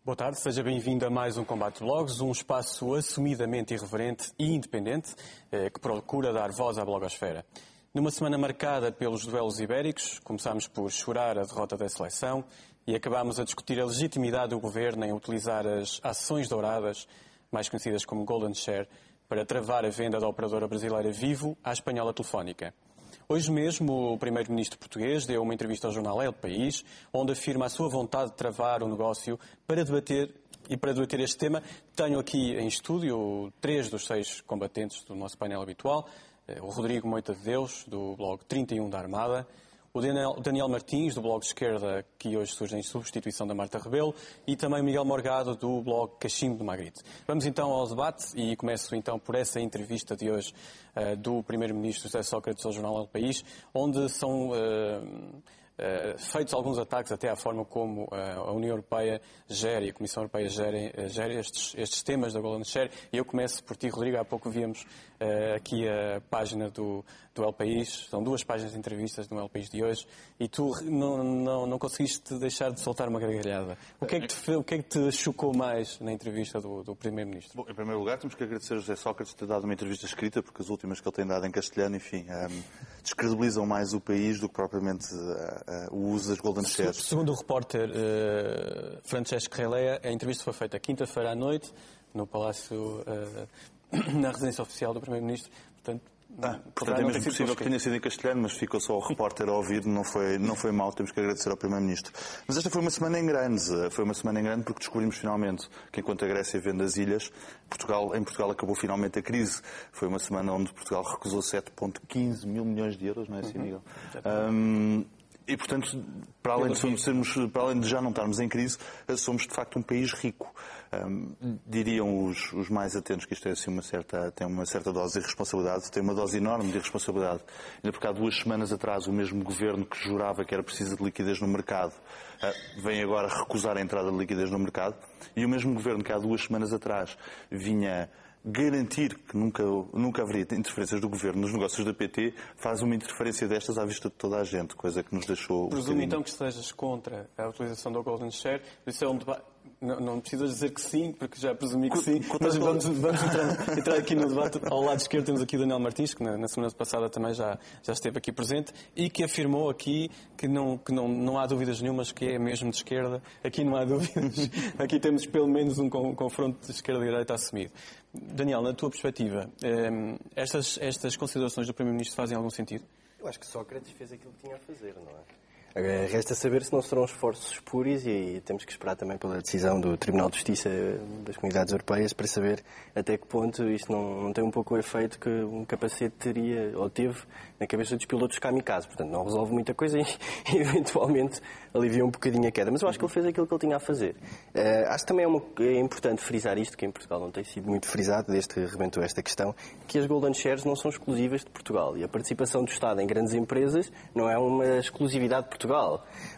Boa tarde, seja bem-vindo a mais um Combate Blogs, um espaço assumidamente irreverente e independente que procura dar voz à blogosfera. Numa semana marcada pelos duelos ibéricos, começámos por chorar a derrota da seleção e acabámos a discutir a legitimidade do governo em utilizar as ações douradas, mais conhecidas como Golden Share, para travar a venda da operadora brasileira Vivo à espanhola Telefónica. Hoje mesmo, o primeiro-ministro português deu uma entrevista ao jornal El País, onde afirma a sua vontade de travar o negócio para debater este tema. Tenho aqui em estúdio 3 dos 6 combatentes do nosso painel habitual. O Rodrigo Moita de Deus, do blog 31 da Armada. O Daniel Martins, do blog Esquerda, que hoje surge em substituição da Marta Rebelo. E também o Miguel Morgado, do blog Cachimbo do Magrite. Vamos então ao debate e começo então por essa entrevista de hoje do primeiro-ministro José Sócrates ao jornal El País, onde são feitos alguns ataques até à forma como a União Europeia gera e a Comissão Europeia gera estes temas da Golden Share. E eu começo por ti, Rodrigo. Há pouco víamos aqui a página do El País. São 2 páginas de entrevistas no El País de hoje e tu não conseguiste deixar de soltar uma gargalhada. O que é que te chocou mais na entrevista do Primeiro-Ministro? Bom, em primeiro lugar, temos que agradecer a José Sócrates por ter dado uma entrevista escrita, porque as últimas que ele tem dado em castelhano, enfim, descredibilizam mais o país do que propriamente o uso das Golden Shares. Segundo o repórter Francesco Relea, a entrevista foi feita quinta-feira à noite, no Palácio, na residência oficial do Primeiro-Ministro. Portanto, é mesmo possível que tenha sido em castelhano, mas ficou só o repórter a ouvir, não foi mal, temos que agradecer ao Primeiro-Ministro. Mas esta foi uma semana em grande, porque descobrimos finalmente que enquanto a Grécia vende as ilhas, em Portugal acabou finalmente a crise. Foi uma semana onde Portugal recusou 7,15 mil milhões de euros, não é assim, Miguel? E, portanto, para além de já não estarmos em crise, somos de facto um país rico. Diriam os mais atentos que isto é assim, tem uma certa dose de irresponsabilidade, tem uma dose enorme de irresponsabilidade. Ainda porque há 2 semanas atrás o mesmo governo que jurava que era preciso de liquidez no mercado vem agora recusar a entrada de liquidez no mercado, e o mesmo governo que há 2 semanas atrás vinha garantir que nunca haveria interferências do governo nos negócios da PT, faz uma interferência destas à vista de toda a gente, coisa que nos deixou... Presumo então que estejas contra a utilização da Golden Share. Isso é um debate... Não precisas dizer que sim, porque já presumi que sim. Mas vamos entrar aqui no debate. Ao lado esquerdo temos aqui o Daniel Martins, que na semana passada também já esteve aqui presente e que afirmou aqui que não há dúvidas nenhumas que é mesmo de esquerda. Aqui não há dúvidas. Aqui temos pelo menos um confronto de esquerda e direita assumido. Daniel, na tua perspectiva, estas considerações do Primeiro-Ministro fazem algum sentido? Eu acho que Sócrates fez aquilo que tinha a fazer, não é? Resta saber se não serão esforços espúrios e temos que esperar também pela decisão do Tribunal de Justiça das Comunidades Europeias para saber até que ponto isto não tem um pouco o efeito que um capacete teria ou teve na cabeça dos pilotos kamikaze. Portanto, não resolve muita coisa e eventualmente alivia um bocadinho a queda. Mas eu acho que ele fez aquilo que ele tinha a fazer. Acho que também é importante frisar isto, que em Portugal não tem sido muito frisado, desde que rebentou esta questão, que as Golden Shares não são exclusivas de Portugal. E a participação do Estado em grandes empresas não é uma exclusividade de Portugal.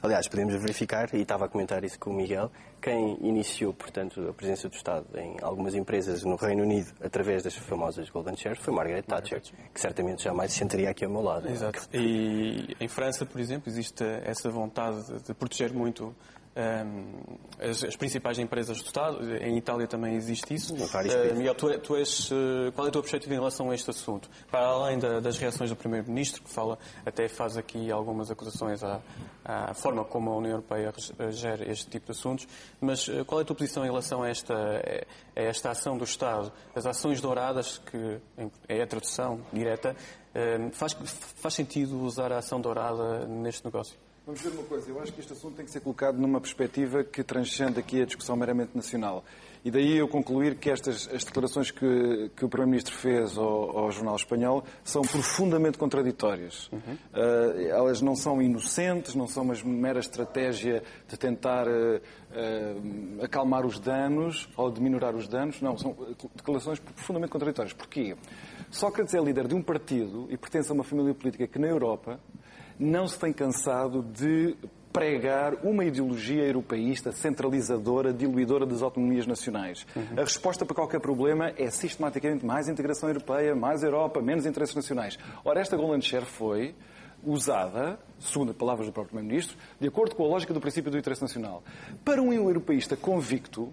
Aliás, podemos verificar, e estava a comentar isso com o Miguel, quem iniciou, portanto, a presença do Estado em algumas empresas no Reino Unido através das famosas Golden Shares foi Margaret Thatcher, que certamente jamais se sentaria aqui ao meu lado. Exato. E em França, por exemplo, existe essa vontade de proteger muito as principais empresas do Estado. Em Itália também existe isso. Miguel, qual é a tua perspectiva em relação a este assunto? Para além das reações do Primeiro-Ministro, que até faz aqui algumas acusações à forma como a União Europeia gera este tipo de assuntos, mas qual é a tua posição em relação a esta ação do Estado? As ações douradas, que é a tradução direta, faz sentido usar a ação dourada neste negócio? Vamos ver uma coisa, eu acho que este assunto tem que ser colocado numa perspectiva que transcende aqui a discussão meramente nacional. E daí eu concluir que as declarações que o Primeiro-Ministro fez ao jornal espanhol são profundamente contraditórias. Elas não são inocentes, não são uma mera estratégia de tentar acalmar os danos ou de minorar os danos. Não, são declarações profundamente contraditórias. Porquê? Sócrates é líder de um partido e pertence a uma família política que na Europa não se tem cansado de pregar uma ideologia europeísta, centralizadora, diluidora das autonomias nacionais. A resposta para qualquer problema é sistematicamente mais integração europeia, mais Europa, menos interesses nacionais. Ora, esta Golden Share foi usada, segundo as palavras do próprio Primeiro-Ministro, de acordo com a lógica do princípio do interesse nacional. Para um europeísta convicto,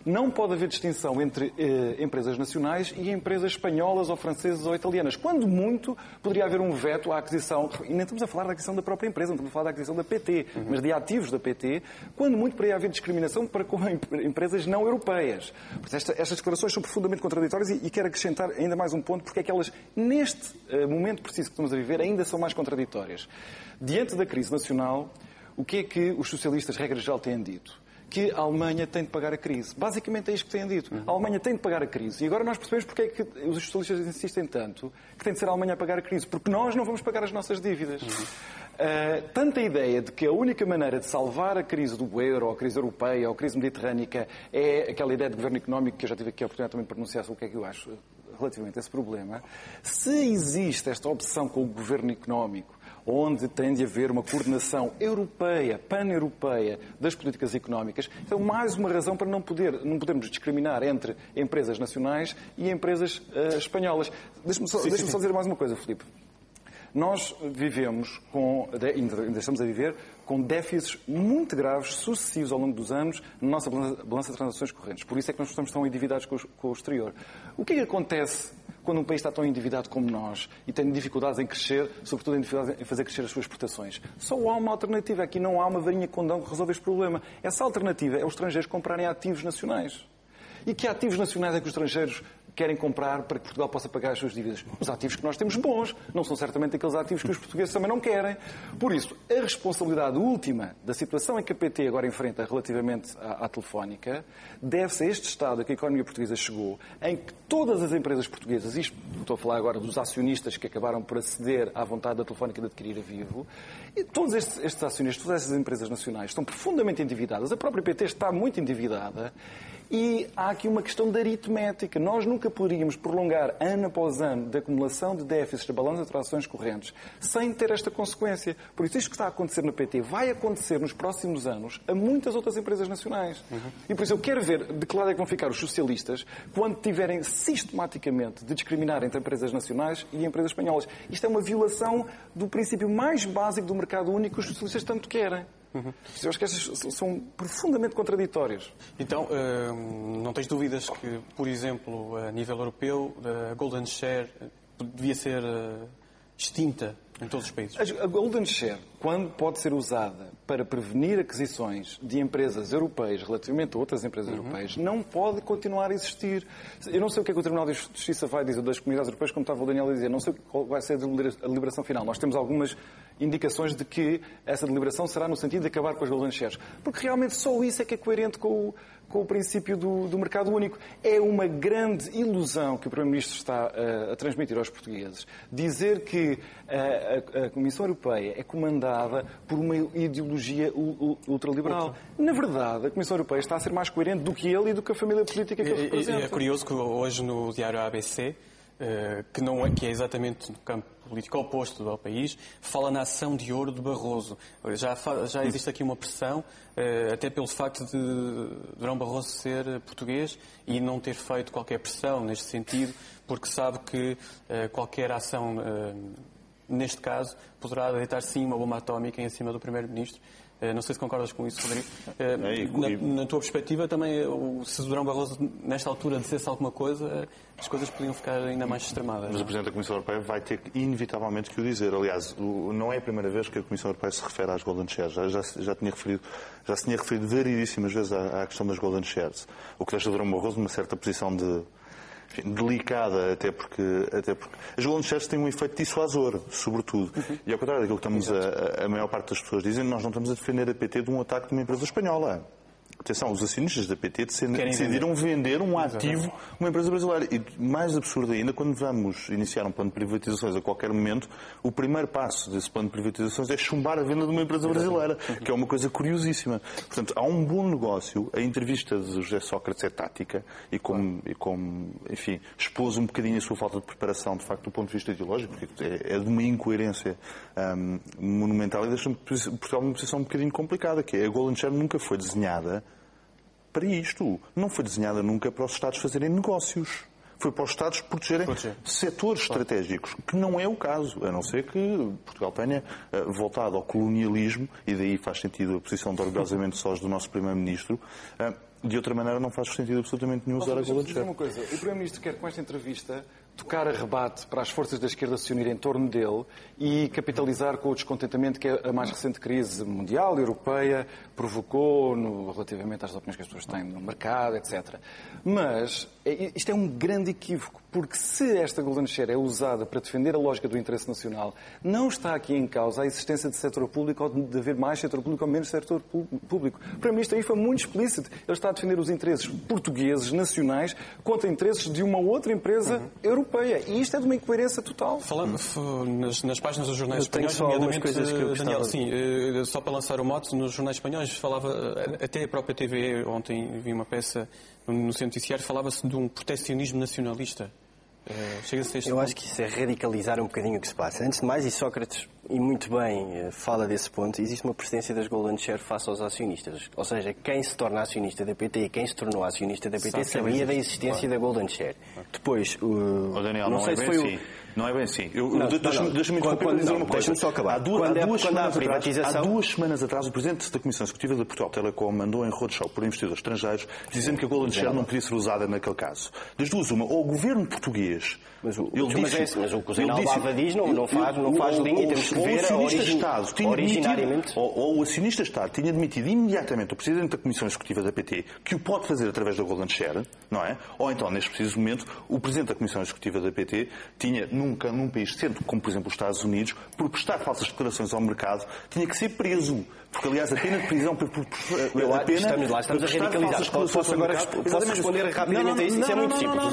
não pode haver distinção entre empresas nacionais e empresas espanholas ou francesas ou italianas. Quando muito, poderia haver um veto à aquisição, e nem estamos a falar da aquisição da própria empresa, não estamos a falar da aquisição da PT, mas de ativos da PT, quando muito poderia haver discriminação para com empresas não europeias. Estas declarações são profundamente contraditórias e quero acrescentar ainda mais um ponto, porque é que elas, neste momento preciso que estamos a viver, ainda são mais contraditórias. Diante da crise nacional, o que é que os socialistas, regra geral, têm dito? Que a Alemanha tem de pagar a crise. Basicamente é isto que têm dito. A Alemanha tem de pagar a crise. E agora nós percebemos porque é que os socialistas insistem tanto que tem de ser a Alemanha a pagar a crise. Porque nós não vamos pagar as nossas dívidas. Tanta ideia de que a única maneira de salvar a crise do euro, ou a crise europeia, ou a crise mediterrânica, é aquela ideia de governo económico que eu já tive aqui a oportunidade também de pronunciar sobre o que é que eu acho relativamente a esse problema. Se existe esta obsessão com o governo económico, onde tem de haver uma coordenação europeia, pan-europeia das políticas económicas, então mais uma razão para não podermos discriminar entre empresas nacionais e empresas espanholas. Deixa-me só dizer mais uma coisa, Filipe. Nós vivemos ainda estamos a viver com déficits muito graves, sucessivos ao longo dos anos, na nossa balança de transações correntes. Por isso é que nós estamos tão endividados com o exterior. O que é que acontece quando um país está tão endividado como nós e tem dificuldades em crescer, sobretudo em dificuldades em fazer crescer as suas exportações? Só há uma alternativa. Aqui não há uma varinha com condão que resolve este problema. Essa alternativa é os estrangeiros comprarem ativos nacionais. E que ativos nacionais é que os estrangeiros querem comprar para que Portugal possa pagar as suas dívidas? Os ativos que nós temos bons, não são certamente aqueles ativos que os portugueses também não querem. Por isso, a responsabilidade última da situação em que a PT agora enfrenta relativamente à Telefónica deve-se a este estado a que a economia portuguesa chegou, em que todas as empresas portuguesas, isto estou a falar agora dos acionistas que acabaram por aceder à vontade da Telefónica de adquirir a Vivo, e todos estes acionistas, todas essas empresas nacionais estão profundamente endividadas, a própria PT está muito endividada. E há aqui uma questão de aritmética. Nós nunca poderíamos prolongar ano após ano de acumulação de déficits da balança de transações correntes sem ter esta consequência. Por isso, isto que está a acontecer na PT vai acontecer nos próximos anos a muitas outras empresas nacionais. E por isso eu quero ver de que lado é que vão ficar os socialistas quando tiverem sistematicamente de discriminar entre empresas nacionais e empresas espanholas. Isto é uma violação do princípio mais básico do mercado único que os socialistas tanto querem. Eu acho que estas são profundamente contraditórias. Então, não tens dúvidas que, por exemplo, a nível europeu, a Golden Share devia ser extinta em todos os países? A Golden Share, quando pode ser usada para prevenir aquisições de empresas europeias relativamente a outras empresas europeias, não pode continuar a existir. Eu não sei o que é que o Tribunal de Justiça vai dizer das comunidades europeias, como estava o Daniel a dizer. Não sei qual vai ser a deliberação final. Nós temos algumas indicações de que essa deliberação será no sentido de acabar com as Golden Shares. Porque realmente só isso é que é coerente com o princípio do mercado único. É uma grande ilusão que o Primeiro-Ministro está a transmitir aos portugueses. Dizer que a Comissão Europeia é comandada por uma ideologia ultraliberal. Na verdade, a Comissão Europeia está a ser mais coerente do que ele e do que a família política que ele representa. É curioso que hoje no diário ABC, que é exatamente no campo político oposto ao país, fala na ação de ouro de Barroso. Já existe aqui uma pressão, até pelo facto de Durão Barroso ser português e não ter feito qualquer pressão neste sentido, porque sabe que qualquer ação, neste caso, poderá deitar sim uma bomba atómica em cima do Primeiro-Ministro. Não sei se concordas com isso, Rodrigo. Na tua perspectiva, também, se Durão Barroso, nesta altura, dissesse alguma coisa, as coisas podiam ficar ainda mais extremadas. Mas o Presidente da Comissão Europeia vai ter, inevitavelmente, que o dizer. Aliás, não é a primeira vez que a Comissão Europeia se refere às Golden Shares. Já se tinha referido variedíssimas vezes à questão das Golden Shares. O que deixa Durão Barroso numa certa posição delicada, até porque as Golden Shares têm um efeito dissuasor, sobretudo. E ao contrário daquilo que a maior parte das pessoas dizem, nós não estamos a defender a PT de um ataque de uma empresa espanhola. Atenção, os acionistas da PT decidiram vender um ativo, uma empresa brasileira. E mais absurdo ainda, quando vamos iniciar um plano de privatizações a qualquer momento, o primeiro passo desse plano de privatizações é chumbar a venda de uma empresa brasileira, que é uma coisa curiosíssima. Portanto, há um bom negócio. A entrevista de José Sócrates é tática e como enfim, expôs um bocadinho a sua falta de preparação, de facto, do ponto de vista ideológico, porque é de uma incoerência monumental e deixa Portugal numa posição um bocadinho complicada, que é a Golden Share nunca foi desenhada para isto. Não foi desenhada nunca para os Estados fazerem negócios. Foi para os Estados protegerem setores estratégicos, que não é o caso, a não ser que Portugal tenha voltado ao colonialismo, e daí faz sentido a posição de orgulhosamente sós do nosso Primeiro-Ministro. De outra maneira, não faz sentido absolutamente nenhum usar a Golden Share. Uma coisa, o Primeiro-Ministro quer, com esta entrevista, tocar a rebate para as forças da esquerda se unirem em torno dele e capitalizar com o descontentamento que a mais recente crise mundial, europeia, provocou relativamente às opiniões que as pessoas têm no mercado, etc. Mas isto é um grande equívoco, porque se esta Golden Share é usada para defender a lógica do interesse nacional, não está aqui em causa a existência de setor público ou de haver mais setor público ou menos setor público. O Primeiro-Ministro aí foi muito explícito. Ele está a defender os interesses portugueses, nacionais, contra interesses de uma outra empresa europeia. E isto é de uma incoerência total. Falando nas páginas dos jornais espanhóis, nomeadamente, coisas que eu Daniel, sim, só para lançar o mote, nos jornais espanhóis falava, até a própria TVE, ontem vi uma peça no seu noticiário, falava-se de um proteccionismo nacionalista. Chega-se a este Eu ponto. acho que isso é radicalizar um bocadinho o que se passa. Antes de mais, e Sócrates, e muito bem, fala desse ponto, existe uma precedência das Golden Share face aos acionistas. Ou seja, quem se torna acionista da PT e quem se tornou acionista da PT sabia da existência da Golden Share. Depois, Daniel, não sei se foi assim. Não é bem assim. Deixa-me dizer uma coisa. Deixa-me só acabar. Há duas semanas atrás, o Presidente da Comissão Executiva da Portugal Telecom mandou em roadshow por investidores estrangeiros, dizendo que a Golden Share não podia ser usada naquele caso. Das duas, uma, ou o governo português... Mas o que o Zé Alvava diz não faz linha e temos que ver originariamente... Ou o acionista-Estado tinha admitido imediatamente o Presidente da Comissão Executiva da PT que o pode fazer através da Golden Share, não é? Ou então, neste preciso momento, o Presidente da Comissão Executiva da PT tinha, num país centro, como por exemplo os Estados Unidos, por prestar falsas declarações ao mercado, tinha que ser preso. Porque, aliás, a pena de prisão estamos a radicalizar. Posso responder rapidamente a isso? Isso é muito simples.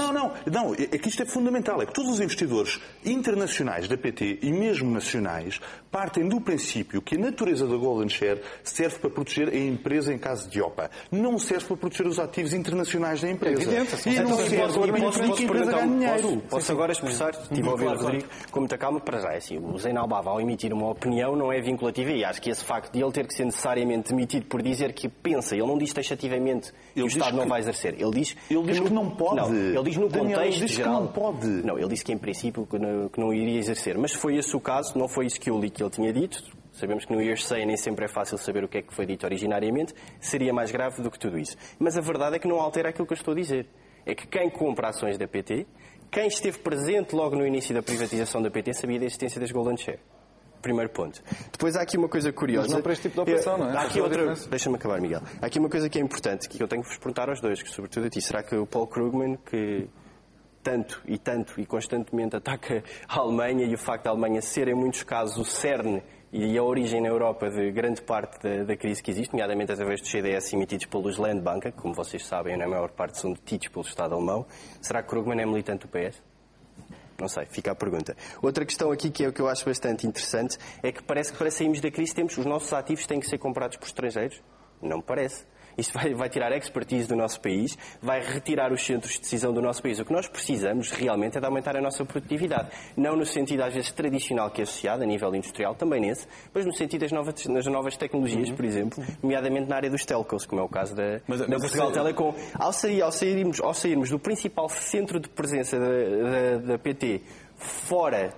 Não, é que isto é fundamental. É que todos os investidores internacionais da PT e mesmo nacionais partem do princípio que a natureza da Golden Share serve para proteger a empresa em caso de OPA. Não serve para proteger os ativos internacionais da empresa. E não serve para impedir que a empresa ganhe dinheiro. Posso agora expressar, estive a ouvir o Rodrigo, com muita calma, para já. Assim, o Zé Alvava, ao emitir uma opinião, não é vinculativa e acho que esse facto de ele ter que ser necessariamente demitido por dizer que pensa, ele não diz taxativamente que o Estado não vai exercer. Ele diz que não pode. Não, ele diz no contexto geral. Que não pode. Não, ele disse que em princípio que não iria exercer. Mas foi esse o caso, não foi isso que eu li que ele tinha dito. Sabemos que no hearsay nem sempre é fácil saber o que é que foi dito originariamente. Seria mais grave do que tudo isso. Mas a verdade é que não altera aquilo que eu estou a dizer. É que quem compra ações da PT, quem esteve presente logo no início da privatização da PT, sabia da existência das Golden Share. Primeiro ponto. Depois há aqui uma coisa curiosa. Mas não para este tipo de operação, não é? Há aqui outra... Deixa-me acabar, Miguel. Há aqui uma coisa que é importante, que eu tenho que vos perguntar aos dois, que sobretudo a ti. Será que o Paul Krugman, que tanto e constantemente ataca a Alemanha e o facto da Alemanha ser, em muitos casos, o cerne e a origem na Europa de grande parte da crise que existe, nomeadamente através dos CDS emitidos pelos Landbanken, que, como vocês sabem, na maior parte são detidos pelo Estado alemão. Será que Krugman é militante do PS? Não sei, fica a pergunta. Outra questão aqui que é o que eu acho bastante interessante é que parece que para sairmos da crise os nossos ativos têm que ser comprados por estrangeiros. Não me parece. Isto vai tirar a expertise do nosso país, vai retirar os centros de decisão do nosso país. O que nós precisamos realmente é de aumentar a nossa produtividade. Não no sentido, às vezes, tradicional que é associado, a nível industrial, também nesse, mas no sentido das novas tecnologias, por exemplo, nomeadamente na área dos telcos, como é o caso da Portugal Telecom. Ao sairmos do principal centro de presença da PT fora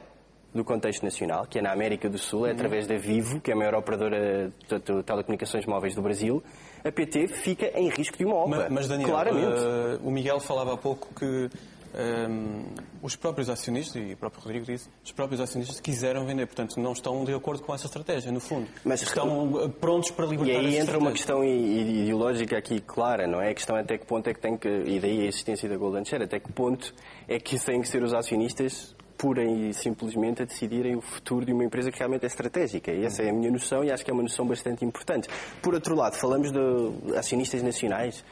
do contexto nacional, que é na América do Sul, é através da Vivo, que é a maior operadora de telecomunicações móveis do Brasil, a PT fica em risco de uma OPA. Mas Daniel, claramente. O Miguel falava há pouco que os próprios acionistas, e o próprio Rodrigo disse, os próprios acionistas quiseram vender, portanto não estão de acordo com essa estratégia, no fundo. Mas estão prontos para libertar essa estratégia. E aí entra uma questão ideológica aqui clara, não é? A questão é até que ponto é que tem que, e daí a existência da Golden Share, até que ponto é que têm que ser os acionistas pura e simplesmente a decidirem o futuro de uma empresa que realmente é estratégica. E essa é a minha noção e acho que é uma noção bastante importante. Por outro lado, falamos de acionistas nacionais.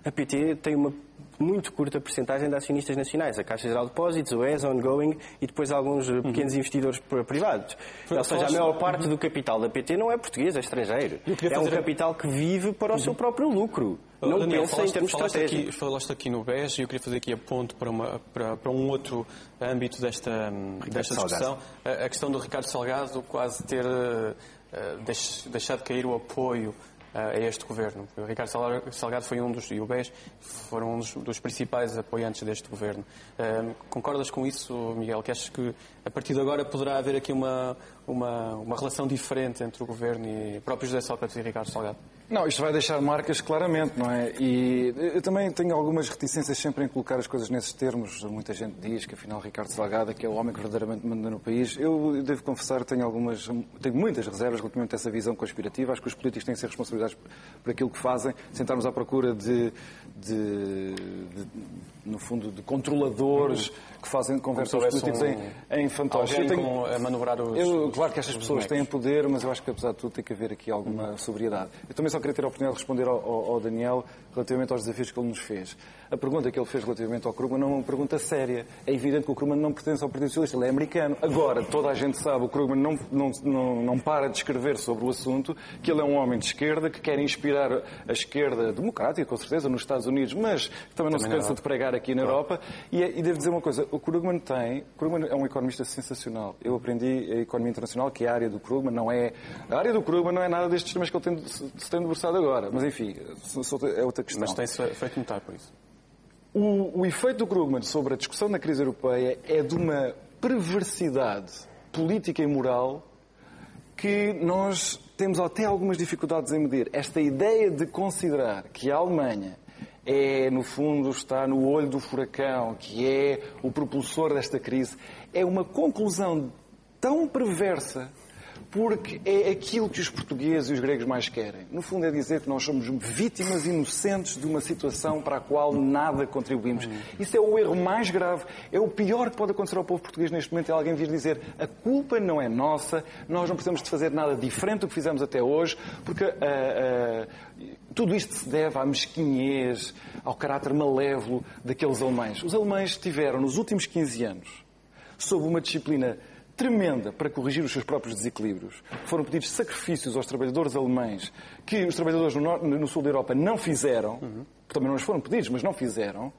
A PT tem uma muito curta percentagem de acionistas nacionais. A Caixa Geral de Depósitos, o ES, Ongoing e depois alguns pequenos investidores privados. Ou seja, a maior parte do capital da PT não é português, é estrangeiro. É um capital que vive para o seu próprio lucro. Não Daniel, pensa em termos estratégicos. Falaste aqui no BES e eu queria fazer aqui a ponte para um outro âmbito desta discussão. A questão do Ricardo Salgado quase ter deixado cair o apoio a este governo. O Ricardo Salgado foi e o BES foram um dos principais apoiantes deste governo. Concordas com isso, Miguel? Que achas que a partir de agora poderá haver aqui uma relação diferente entre o governo e o próprio José Sócrates e Ricardo Salgado? Não, isto vai deixar marcas claramente, não é? E eu também tenho algumas reticências sempre em colocar as coisas nesses termos. Muita gente diz que afinal Ricardo Salgado é que é o homem que verdadeiramente manda no país. Eu devo confessar que tenho muitas reservas relativamente a essa visão conspirativa. Acho que os políticos têm que ser responsabilizados por aquilo que fazem, sem estarmos à procura no fundo, de controladores que fazem conversas políticos em fantoches. A manobrar claro que estas pessoas têm poder, mas eu acho que apesar de tudo tem que haver aqui alguma sobriedade. Eu também só queria ter a oportunidade de responder ao Daniel relativamente aos desafios que ele nos fez. A pergunta que ele fez relativamente ao Krugman não é uma pergunta séria. É evidente que o Krugman não pertence ao Partido Socialista, ele é americano. Agora, toda a gente sabe, o Krugman não para de escrever sobre o assunto, que ele é um homem de esquerda, que quer inspirar a esquerda democrática, com certeza, nos Estados Unidos, mas também não se cansa de pregar aqui na Europa. E devo dizer uma coisa, o Krugman é um economista sensacional. Eu aprendi a economia internacional, que é a área do Krugman, a área do Krugman não é nada destes temas que ele se tem debruçado agora, mas enfim, é outra questão. Mas tem-se feito notar por isso. O efeito do Krugman sobre a discussão da crise europeia é de uma perversidade política e moral que nós temos até algumas dificuldades em medir. Esta ideia de considerar que a Alemanha no fundo, está no olho do furacão, que é o propulsor desta crise, é uma conclusão tão perversa, porque é aquilo que os portugueses e os gregos mais querem. No fundo é dizer que nós somos vítimas inocentes de uma situação para a qual nada contribuímos. Isso é o erro mais grave, é o pior que pode acontecer ao povo português neste momento, é alguém vir dizer a culpa não é nossa, nós não precisamos de fazer nada diferente do que fizemos até hoje, porque tudo isto se deve à mesquinhez, ao caráter malévolo daqueles alemães. Os alemães tiveram, nos últimos 15 anos, sob uma disciplina tremenda para corrigir os seus próprios desequilíbrios. Foram pedidos sacrifícios aos trabalhadores alemães que os trabalhadores no sul da Europa não fizeram, que também não nos foram pedidos, mas não fizeram.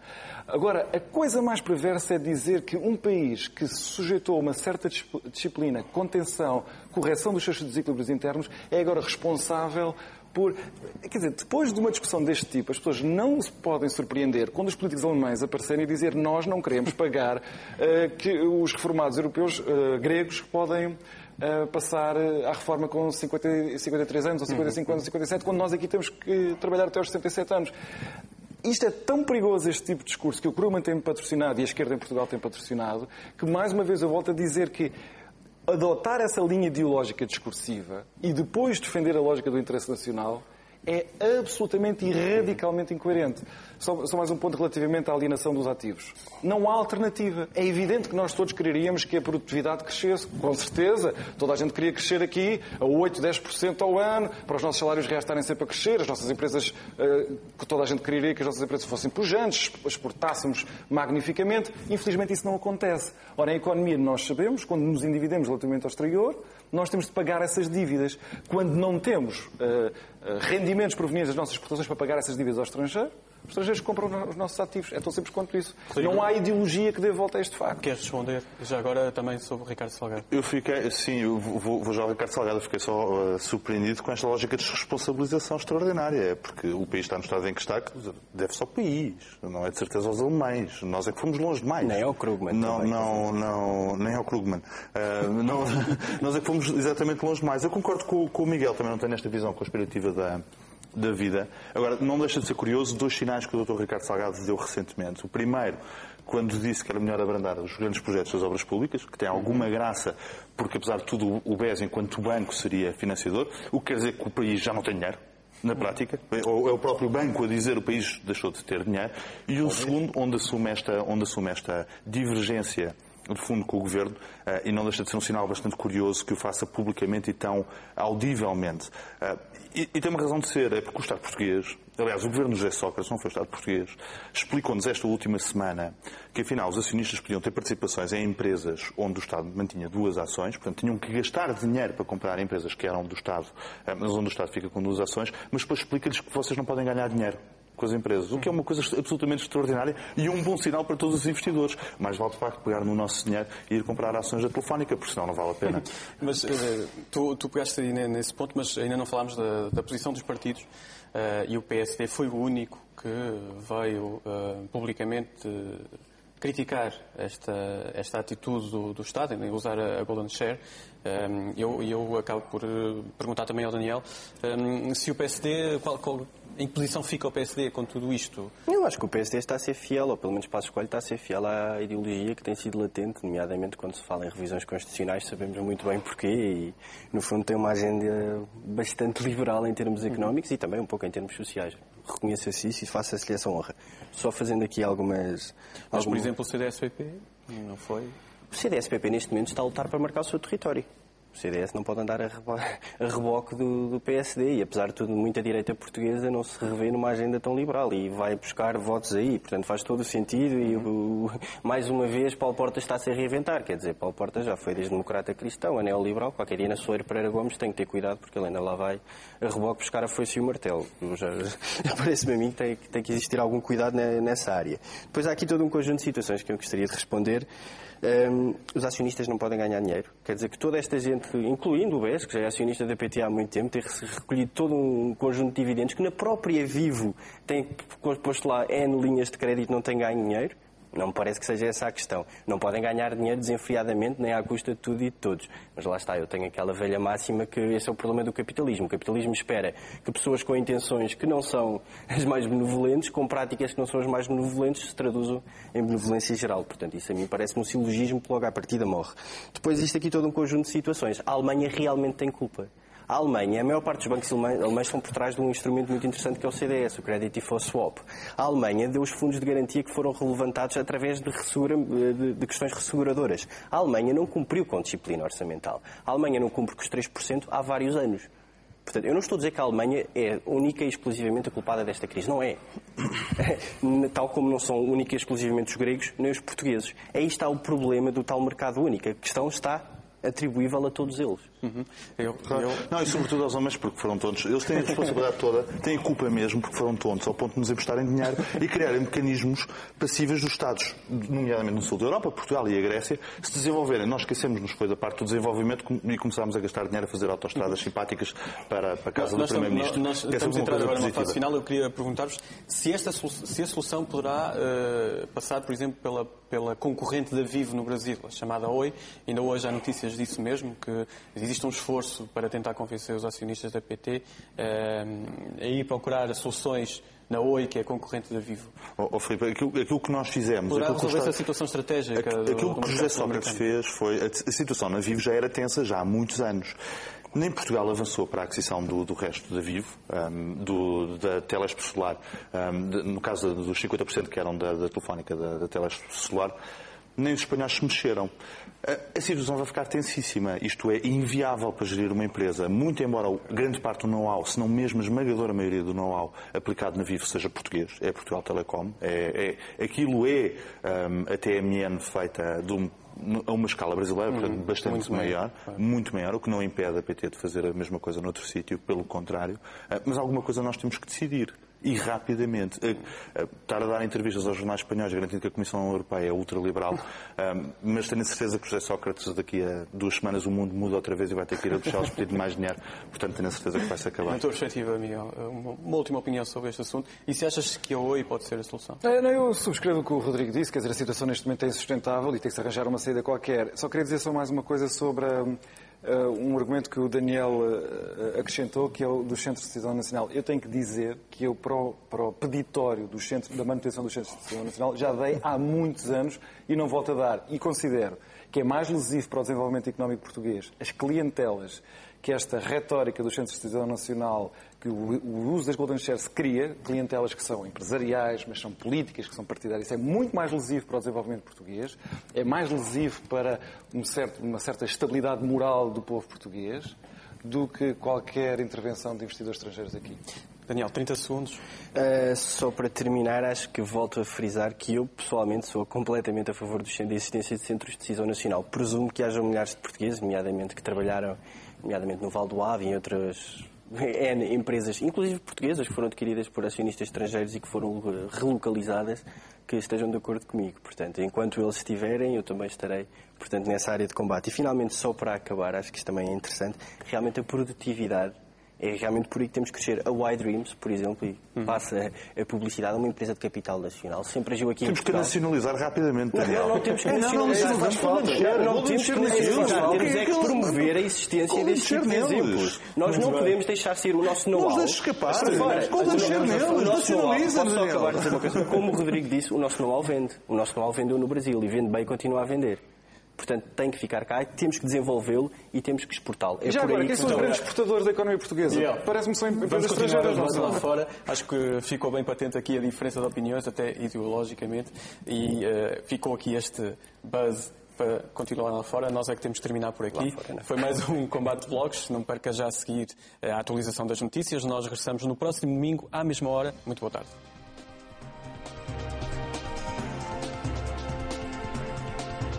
Agora, a coisa mais perversa é dizer que um país que se sujeitou a uma certa disciplina, contenção, correção dos seus desequilíbrios internos, é agora responsável quer dizer, depois de uma discussão deste tipo, as pessoas não se podem surpreender quando os políticos alemães aparecerem e dizer nós não queremos pagar que os reformados europeus gregos podem passar à reforma com 53 anos, ou 55 anos, ou 57, quando nós aqui temos que trabalhar até aos 67 anos. Isto é tão perigoso, este tipo de discurso, que o Krugman tem patrocinado e a esquerda em Portugal tem patrocinado, que mais uma vez eu volto a dizer que adotar essa linha ideológica discursiva e depois defender a lógica do interesse nacional é absolutamente e radicalmente incoerente. Só mais um ponto relativamente à alienação dos ativos. Não há alternativa. É evidente que nós todos quereríamos que a produtividade crescesse, com certeza. Toda a gente queria crescer aqui a 8, 10% ao ano, para os nossos salários reais estarem sempre a crescer, as nossas empresas, toda a gente quereria que as nossas empresas fossem pujantes, exportássemos magnificamente. Infelizmente isso não acontece. Ora, em economia nós sabemos, quando nos endividamos relativamente ao exterior, nós temos de pagar essas dívidas. Quando não temos rendimentos provenientes das nossas exportações para pagar essas dívidas ao estrangeiro, os estrangeiros compram os nossos ativos. É tão simples quanto isso. Não há ideologia que dê volta a este facto. Queres responder já agora também sobre o Ricardo Salgado? Eu fiquei, sim, eu vou já ao Ricardo Salgado. Eu fiquei só surpreendido com esta lógica de desresponsabilização extraordinária. Porque o país está no estado em que está, deve-se ao país. Não é de certeza aos alemães. Nós é que fomos longe demais. Nem ao Krugman. Nem ao Krugman. Nós é que fomos exatamente longe demais. Eu concordo com o Miguel, também não tenho esta visão conspirativa da vida. Agora, não deixa de ser curioso dois sinais que o Dr. Ricardo Salgado deu recentemente. O primeiro, quando disse que era melhor abrandar os grandes projetos das obras públicas, que tem alguma graça, porque apesar de tudo o BES, enquanto banco, seria financiador, o que quer dizer que o país já não tem dinheiro, na prática. Ou é o próprio banco a dizer que o país deixou de ter dinheiro. E o segundo, onde assume esta divergência de fundo com o Governo, e não deixa de ser um sinal bastante curioso que o faça publicamente e tão audivelmente. E tem uma razão de ser, é porque o Estado português, aliás, o Governo de José Sócrates, não foi o Estado português, explicou-nos esta última semana que, afinal, os acionistas podiam ter participações em empresas onde o Estado mantinha 2 ações, portanto, tinham que gastar dinheiro para comprar empresas que eram do Estado, mas onde o Estado fica com 2 ações, mas depois explica-lhes que vocês não podem ganhar dinheiro com as empresas, o que é uma coisa absolutamente extraordinária e um bom sinal para todos os investidores. Mais vale, de facto, pegar no nosso dinheiro e ir comprar ações da Telefónica, porque senão não vale a pena. Mas tu pegaste aí nesse ponto, mas ainda não falámos da posição dos partidos, e o PSD foi o único que veio publicamente criticar esta atitude do Estado em usar a Golden Share. Eu acabo por perguntar também ao Daniel se o PSD, em que posição fica o PSD com tudo isto? Eu acho que o PSD está a ser fiel, ou pelo menos Passos Coelho está a ser fiel à ideologia que tem sido latente, nomeadamente quando se fala em revisões constitucionais, sabemos muito bem porquê, e no fundo tem uma agenda bastante liberal em termos económicos e também um pouco em termos sociais. Reconheça-se isso e faça-se-lhe essa honra. Só fazendo aqui algumas... Mas, por exemplo, o CDS-PP não foi? O CDS-PP neste momento está a lutar para marcar o seu território. O CDS não pode andar a reboque do PSD e, apesar de tudo, muita direita portuguesa não se revê numa agenda tão liberal e vai buscar votos aí. Portanto, faz todo o sentido e, mais uma vez, Paulo Portas está-se a reinventar. Quer dizer, Paulo Portas já foi desde democrata cristão a neoliberal. Qualquer dia na Soeiro Pereira Gomes tem que ter cuidado porque ele ainda lá vai a reboque buscar a foice e o martelo. Parece-me a mim que tem que existir algum cuidado nessa área. Depois há aqui todo um conjunto de situações que eu gostaria de responder. Os acionistas não podem ganhar dinheiro. Quer dizer que toda esta gente, incluindo o BES, que já é acionista da PT há muito tempo, tem recolhido todo um conjunto de dividendos que na própria Vivo tem posto lá N linhas de crédito, não tem ganho dinheiro. Não me parece que seja essa a questão. Não podem ganhar dinheiro desenfreadamente, nem à custa de tudo e de todos. Mas lá está, eu tenho aquela velha máxima que esse é o problema do capitalismo. O capitalismo espera que pessoas com intenções que não são as mais benevolentes, com práticas que não são as mais benevolentes, se traduzam em benevolência geral. Portanto, isso a mim parece-me um silogismo que logo à partida morre. Depois existe aqui todo um conjunto de situações. A Alemanha realmente tem culpa. A Alemanha, a maior parte dos bancos alemães estão por trás de um instrumento muito interessante que é o CDS, o Credit Default Swap. A Alemanha deu os fundos de garantia que foram relevantados através de questões resseguradoras. A Alemanha não cumpriu com disciplina orçamental. A Alemanha não cumpre com os 3% há vários anos. Portanto, eu não estou a dizer que a Alemanha é única e exclusivamente a culpada desta crise. Não é. Tal como não são única e exclusivamente os gregos, nem os portugueses. Aí está o problema do tal mercado único. A questão está atribuível a todos eles. Não, e sobretudo aos homens, porque foram tontos. Eles têm a responsabilidade toda, têm a culpa mesmo, porque foram tontos, ao ponto de nos emprestarem dinheiro e criarem mecanismos passíveis dos Estados, nomeadamente no sul da Europa, Portugal e a Grécia, se desenvolverem. Nós esquecemos-nos foi da parte do desenvolvimento e começámos a gastar dinheiro a fazer autoestradas simpáticas para a casa do Primeiro-Ministro. Nós estamos a entrar agora numa fase final. Eu queria perguntar-vos se a solução poderá passar, por exemplo, pela concorrente da Vivo no Brasil, a chamada Oi. Ainda hoje há notícias disso mesmo, que existe um esforço para tentar convencer os acionistas da PT a ir procurar soluções na Oi, que é a concorrente da Vivo. Filipe, aquilo que nós fizemos... Poderá resolver essa situação estratégica? Aquilo que José Sócrates fez foi... A situação na Vivo já era tensa já há muitos anos. Nem Portugal avançou para a aquisição do resto da Vivo, da Telesp Solar, no caso dos 50% que eram da Telefónica, da Telesp Solar, nem os espanhóis se mexeram. A situação vai ficar tensíssima. Isto é inviável para gerir uma empresa, muito embora grande parte do know-how, se não mesmo a esmagadora maioria do know-how aplicado na Vivo seja português, é Portugal Telecom, aquilo é a TMN feita a uma escala brasileira, portanto, bastante maior, muito maior, o que não impede a PT de fazer a mesma coisa noutro sítio, pelo contrário. Mas alguma coisa nós temos que decidir. E rapidamente. Estar a dar entrevistas aos jornais espanhóis garantindo que a Comissão Europeia é ultraliberal, mas tenho a certeza que José Sócrates, daqui a 2 semanas, o mundo muda outra vez e vai ter que ir a deixá-los pedir mais dinheiro. Portanto, tenho a certeza que vai se acabar. Na tua perspectiva, Miguel, uma última opinião sobre este assunto. E se achas que a Oi pode ser a solução? Eu subscrevo o que o Rodrigo disse, quer dizer, a situação neste momento é insustentável e tem que se arranjar uma saída qualquer. Só queria dizer mais uma coisa sobre um argumento que o Daniel acrescentou, que é o dos Centros de Decisão Nacional. Eu tenho que dizer que eu, para o peditório da manutenção dos Centros de Decisão Nacional, já dei há muitos anos e não volto a dar. E considero que é mais lesivo para o desenvolvimento económico português, as clientelas, que esta retórica dos centros de decisão nacional, que o uso das golden shares cria, clientelas que são empresariais, mas são políticas, que são partidárias, isso é muito mais lesivo para o desenvolvimento português, é mais lesivo para uma certa estabilidade moral do povo português, do que qualquer intervenção de investidores estrangeiros aqui. Daniel, 30 segundos. Só para terminar, acho que volto a frisar que eu, pessoalmente, sou completamente a favor da existência de centros de decisão nacional. Presumo que hajam milhares de portugueses, nomeadamente que trabalharam, nomeadamente no Val do Ave e em outras empresas, inclusive portuguesas, que foram adquiridas por acionistas estrangeiros e que foram relocalizadas, que estejam de acordo comigo. Portanto, enquanto eles estiverem, eu também estarei, portanto, nessa área de combate. E, finalmente, só para acabar, acho que isto também é interessante, realmente a produtividade. É realmente por aí que temos que crescer. A Y Dreams, por exemplo, e passa a publicidade a uma empresa de capital nacional. Sempre agiu aqui em Portugal. Temos que nacionalizar rapidamente, Daniel. Não temos que nacionalizar. Não temos que nacionalizar. Temos é que promover a existência destes tipos de exemplos. Nós não podemos deixar ser o nosso know-how. Não os deixes escapar. Nacionaliza, Posso só acabar de dizer uma coisa? Como o Rodrigo disse, o nosso know-how vende. O nosso know-how vendeu no Brasil e vende bem e continua a vender. Portanto, tem que ficar cá, temos que desenvolvê-lo e temos que exportá-lo. E já agora, quem são os grandes exportadores da economia portuguesa? Parece-me que são empresas estrangeiras. Lá fora. Acho que ficou bem patente aqui a diferença de opiniões, até ideologicamente, e ficou aqui este buzz para continuar lá fora. Nós é que temos de terminar por aqui. Foi mais um Combate de Blogs. Não perca já a seguir a atualização das notícias. Nós regressamos no próximo domingo, à mesma hora. Muito boa tarde.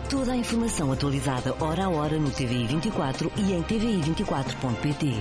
Toda a informação atualizada hora a hora no TVI 24 e em tvi24.pt.